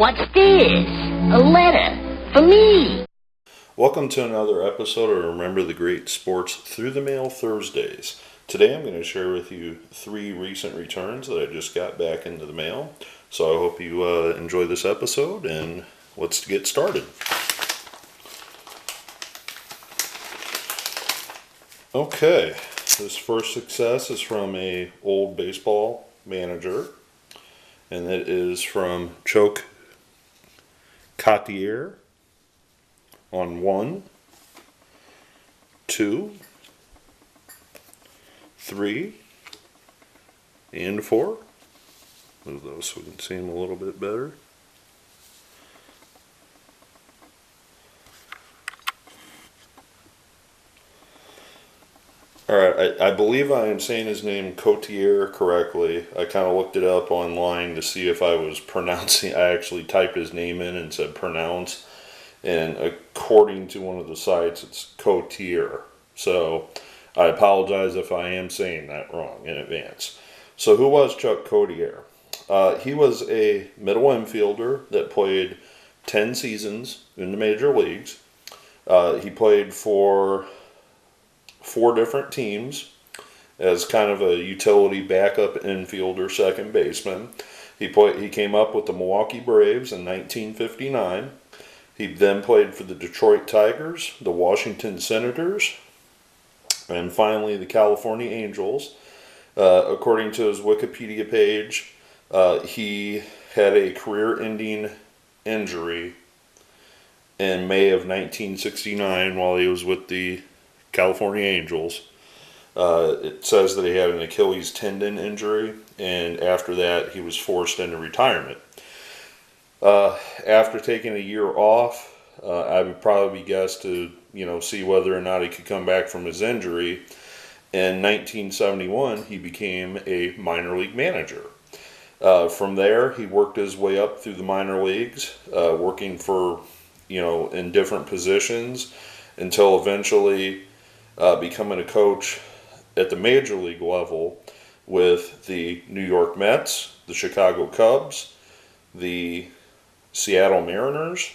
What's this? A letter for me. Welcome to another episode of Remember the Great Sports Through the Mail Thursdays. Today I'm going to share with you 3 recent returns that I just got back into the mail. So I hope you enjoy this episode, and let's get started. Okay, this first success is from a old baseball manager, and it is from Choke Cottier on 1, 2, 3, and 4. Move those so we can see them a little bit better. Alright, I believe I am saying his name Cottier correctly. I kind of looked it up online to see if I was pronouncing. I actually typed his name in and said pronounce. And according to one of the sites, it's Cottier. So I apologize if I am saying that wrong in advance. So who was Chuck Cottier? He was a middle infielder that played 10 seasons in the major leagues. He played for 4 different teams as kind of a utility backup infielder, second baseman. He came up with the Milwaukee Braves in 1959. He then played for the Detroit Tigers, the Washington Senators, and finally the California Angels. According to his Wikipedia page, he had a career-ending injury in May of 1969 while he was with the California Angels. It says that he had an Achilles tendon injury, and after that he was forced into retirement. After taking a year off, I would probably guess to see whether or not he could come back from his injury. In 1971, he became a minor league manager. From there, he worked his way up through the minor leagues, working for in different positions until eventually becoming a coach at the major league level with the New York Mets, the Chicago Cubs, the Seattle Mariners,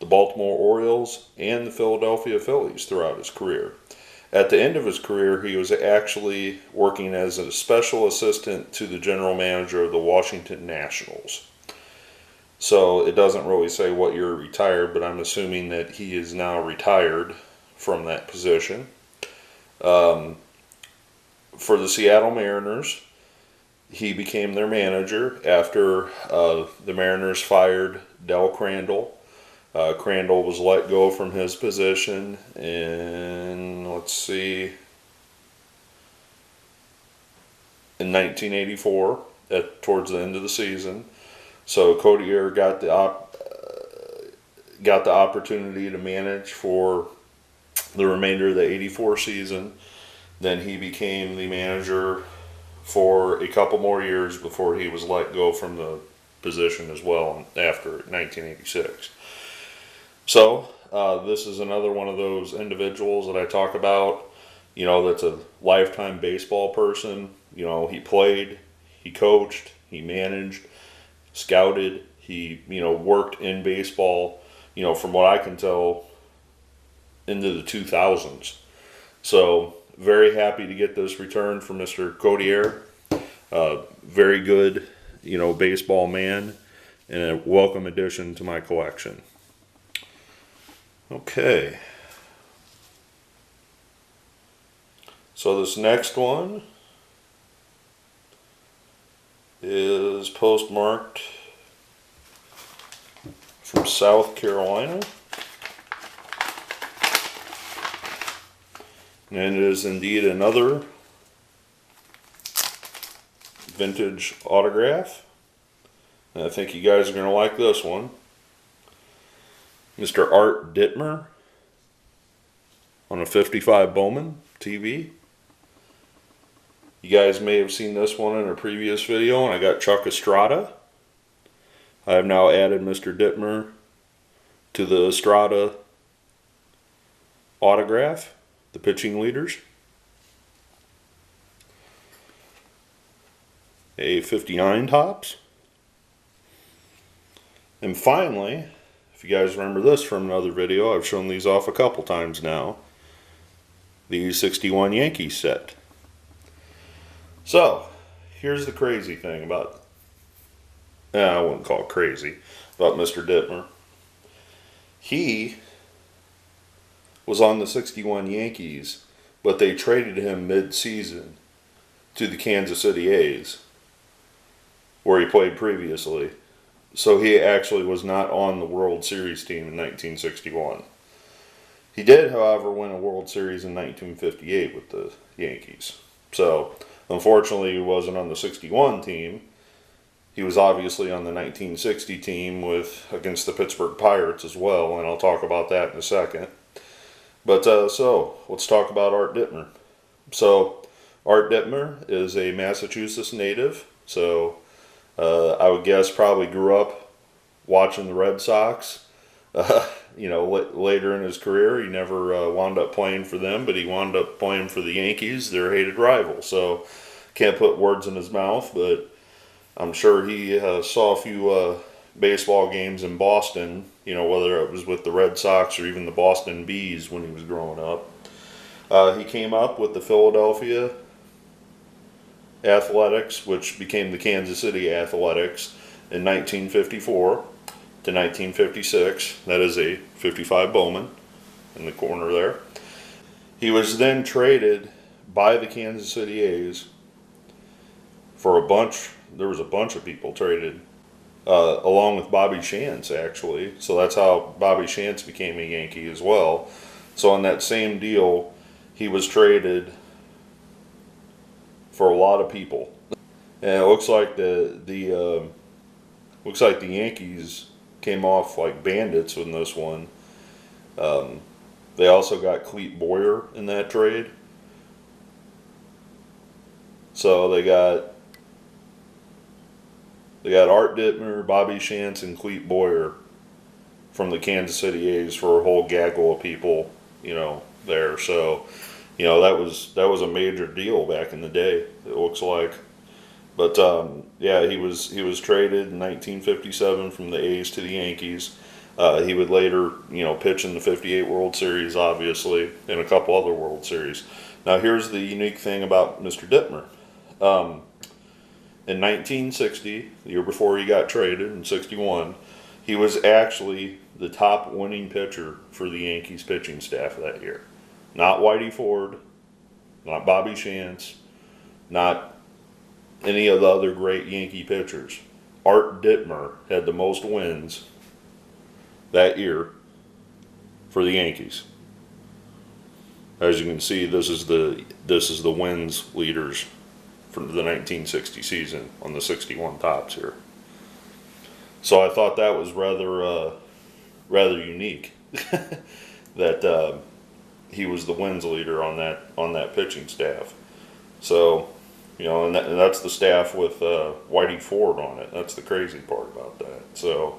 the Baltimore Orioles, and the Philadelphia Phillies throughout his career. At the end of his career, he was actually working as a special assistant to the general manager of the Washington Nationals. So it doesn't really say what year he retired, but I'm assuming that he is now retired from that position. For the Seattle Mariners, he became their manager after the Mariners fired Del Crandall. Crandall was let go from his position in 1984, towards the end of the season. So Cottier got the opportunity to manage for the remainder of the 84 season. Then he became the manager for a couple more years before he was let go from the position as well after 1986. So this is another one of those individuals that I talk about, that's a lifetime baseball person. He played, he coached, he managed, scouted, he worked in baseball, from what I can tell, into the 2000s. So very happy to get this return from Mr. Cottier. Very good, baseball man, and a welcome addition to my collection. Okay. So this next one is postmarked from South Carolina. And it is indeed another vintage autograph. And I think you guys are going to like this one. Mr. Art Ditmar on a 55 Bowman TV. You guys may have seen this one in a previous video, and I got Chuck Estrada. I have now added Mr. Ditmar to the Estrada autograph, the pitching leaders. A 59 tops. And finally, if you guys remember this from another video, I've shown these off a couple times now, the 61 Yankees set. So, here's the crazy thing about, I wouldn't call it crazy, about Mr. Ditmar. He was on the 61 Yankees, but they traded him mid-season to the Kansas City A's, where he played previously. So he actually was not on the World Series team in 1961. He did, however, win a World Series in 1958 with the Yankees. So, unfortunately, he wasn't on the 61 team. He was obviously on the 1960 team against the Pittsburgh Pirates as well, and I'll talk about that in a second. But, so, let's talk about Art Ditmar. So, Art Ditmar is a Massachusetts native, so I would guess probably grew up watching the Red Sox. Later in his career, he never wound up playing for them, but he wound up playing for the Yankees, their hated rival. So, can't put words in his mouth, but I'm sure he saw a few baseball games in Boston, whether it was with the Red Sox or even the Boston Bees when he was growing up. He came up with the Philadelphia Athletics, which became the Kansas City Athletics, in 1954 to 1956. That is a 55 Bowman in the corner there. He was then traded by the Kansas City A's for there was a bunch of people traded, along with Bobby Shantz, actually. So that's how Bobby Shantz became a Yankee as well. So on that same deal, he was traded for a lot of people, and it looks like the Yankees came off like bandits in this one. They also got Clete Boyer in that trade, so they got Art Ditmar, Bobby Shantz, and Clete Boyer from the Kansas City A's for a whole gaggle of people, there. So, that was a major deal back in the day, it looks like. But he was traded in 1957 from the A's to the Yankees. He would later, pitch in the 58 World Series, obviously, and a couple other World Series. Now, here's the unique thing about Mr. Ditmar. In 1960, the year before he got traded, in 61, he was actually the top winning pitcher for the Yankees pitching staff that year. Not Whitey Ford, not Bobby Shantz, not any of the other great Yankee pitchers. Art Ditmar had the most wins that year for the Yankees. As you can see, this is the wins leaders for the 1960 season on the 61 tops here. So I thought that was rather unique that he was the wins leader on that pitching staff. So, and that's the staff with Whitey Ford on it. That's the crazy part about that. So,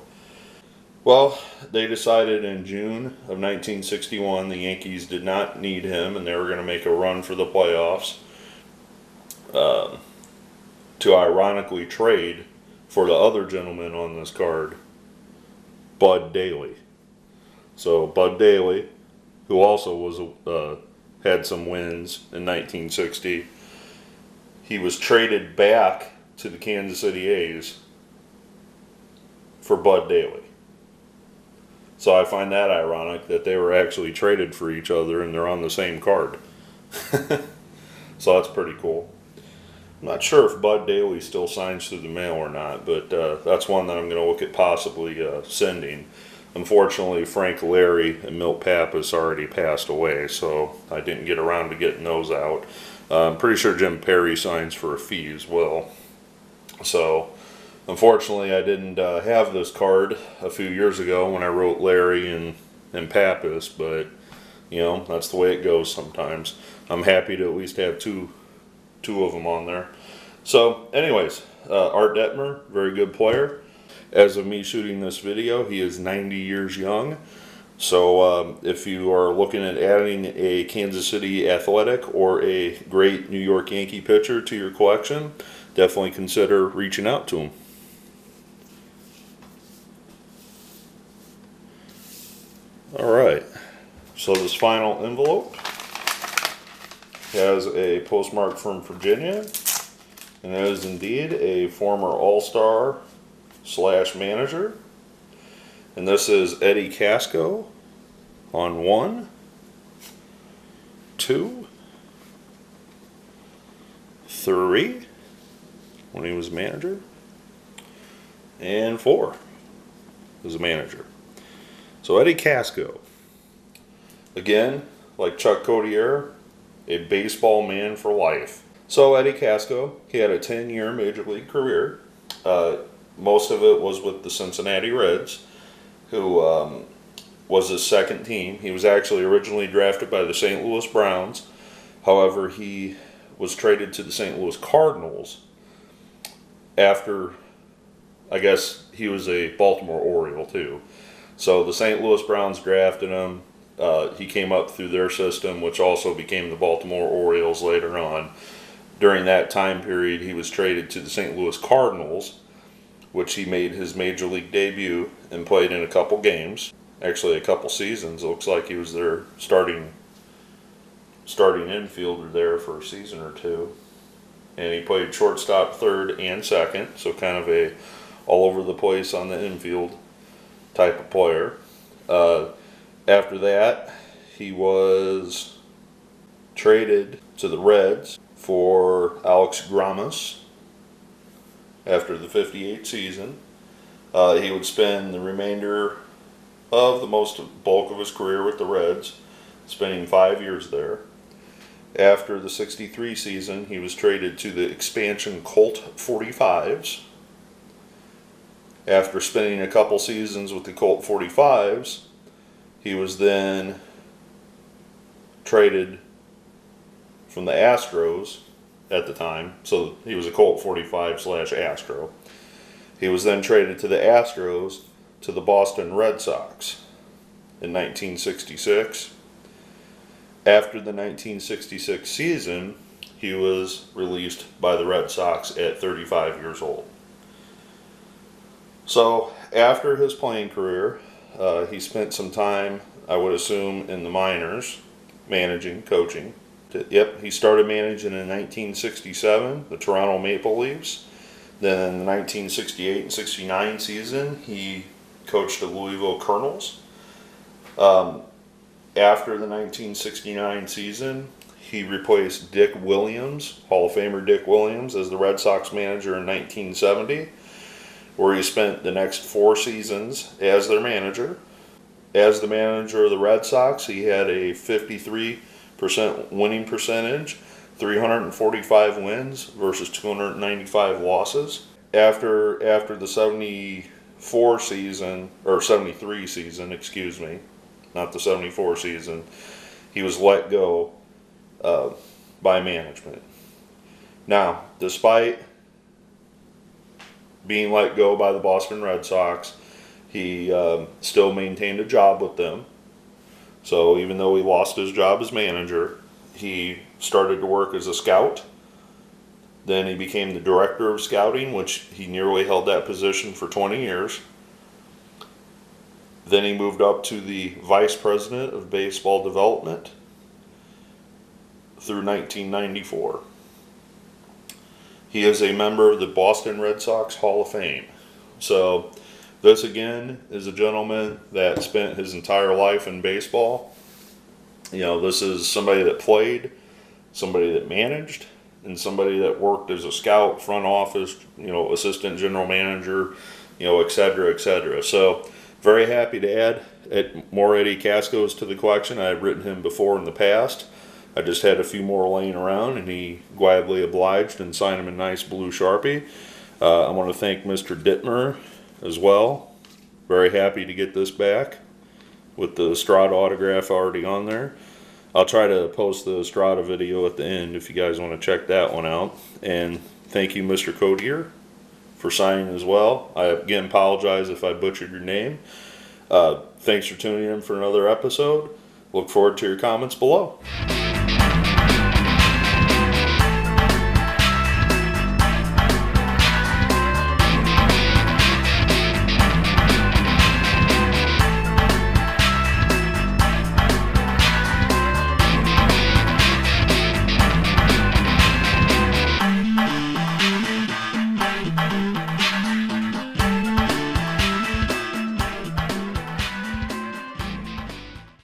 well, they decided in June of 1961 the Yankees did not need him, and they were going to make a run for the playoffs, to ironically trade for the other gentleman on this card, Bud Daly. So Bud Daly, who also was had some wins in 1960, he was traded back to the Kansas City A's for Bud Daly. So I find that ironic that they were actually traded for each other and they're on the same card. So that's pretty cool. I'm not sure if Bud Daly still signs through the mail or not, but that's one that I'm going to look at possibly sending. Unfortunately, Frank Larry and Milt Pappas already passed away, so I didn't get around to getting those out. I'm pretty sure Jim Perry signs for a fee as well. So, unfortunately, I didn't have this card a few years ago when I wrote Larry and Pappas, but, that's the way it goes sometimes. I'm happy to at least have two of them on there. So, anyways, Art Ditmar, very good player. As of me shooting this video, he is 90 years young. So if you are looking at adding a Kansas City Athletic or a great New York Yankee pitcher to your collection, definitely consider reaching out to him. Alright, so this final envelope has a postmark from Virginia, and it is indeed a former All-Star / manager. And this is Eddie Kasko on 1, 2, 3, when he was manager, and 4 as a manager. So Eddie Kasko, again, like Chuck Cottier, a baseball man for life. So Eddie Kasko, he had a 10-year Major League career. Most of it was with the Cincinnati Reds, who was his second team. He was actually originally drafted by the St. Louis Browns. However, he was traded to the St. Louis Cardinals after, I guess, he was a Baltimore Oriole too. So the St. Louis Browns drafted him. He came up through their system, which also became the Baltimore Orioles later on. During that time period, he was traded to the St. Louis Cardinals, which he made his Major League debut and played in a couple games. Actually, a couple seasons. It looks like he was their starting infielder there for a season or two. And he played shortstop, third, and second, so kind of a all over the place on the infield type of player. After that, he was traded to the Reds for Alex Gramas after the 58 season. He would spend the remainder of the bulk of his career with the Reds, spending 5 years there. After the 63 season, he was traded to the expansion Colt 45s. After spending a couple seasons with the Colt 45s, he was then traded from the Astros at the time. So he was a Colt 45 / Astro. He was then traded to the Astros to the Boston Red Sox in 1966. After the 1966 season, he was released by the Red Sox at 35 years old. So after his playing career, he spent some time, I would assume, in the minors, managing, coaching. Yep, he started managing in 1967, the Toronto Maple Leafs. Then in the 1968 and 69 season, he coached the Louisville Colonels. After the 1969 season, he replaced Dick Williams, Hall of Famer Dick Williams, as the Red Sox manager in 1970, where he spent the next 4 seasons as their manager. As the manager of the Red Sox, he had a 53% winning percentage, 345 wins versus 295 losses. After the 74 season, or 73 season, excuse me, not the 74 season, he was let go by management. Now, despite being let go by the Boston Red Sox, he still maintained a job with them. So even though he lost his job as manager, he started to work as a scout. Then he became the director of scouting, which he nearly held that position for 20 years. Then he moved up to the vice president of baseball development through 1994. He is a member of the Boston Red Sox Hall of Fame. So this again is a gentleman that spent his entire life in baseball. You know, this is somebody that played, somebody that managed, and somebody that worked as a scout, front office, assistant general manager, et cetera, et cetera. So very happy to add more Eddie Kaskos to the collection. I had written him before in the past. I just had a few more laying around, and he gladly obliged and signed him a nice blue Sharpie. I want to thank Mr. Ditmar as well. Very happy to get this back with the Estrada autograph already on there. I'll try to post the Estrada video at the end if you guys want to check that one out. And thank you, Mr. Cottier, for signing as well. I again apologize if I butchered your name. Thanks for tuning in for another episode. Look forward to your comments below.